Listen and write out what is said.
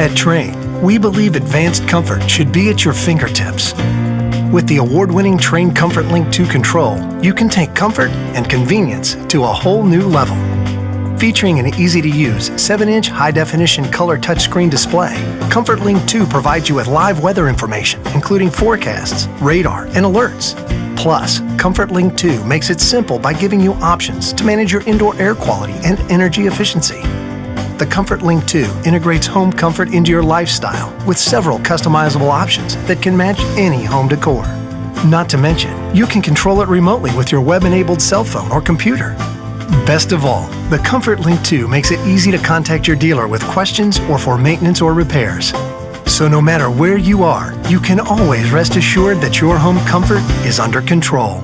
At Trane, we believe advanced comfort should be at your fingertips. With the award-winning Trane Comfort Link 2 control, you can take comfort and convenience to a whole new level. Featuring an easy-to-use 7-inch high-definition color touchscreen display, Comfort Link 2 provides you with live weather information, including forecasts, radar, and alerts. Plus, Comfort Link 2 makes it simple by giving you options to manage your indoor air quality and energy efficiency. The Comfort Link 2 integrates home comfort into your lifestyle with several customizable options that can match any home decor. Not to mention, you can control it remotely with your web-enabled cell phone or computer. Best of all, the Comfort Link 2 makes it easy to contact your dealer with questions or for maintenance or repairs. So no matter where you are, you can always rest assured that your home comfort is under control.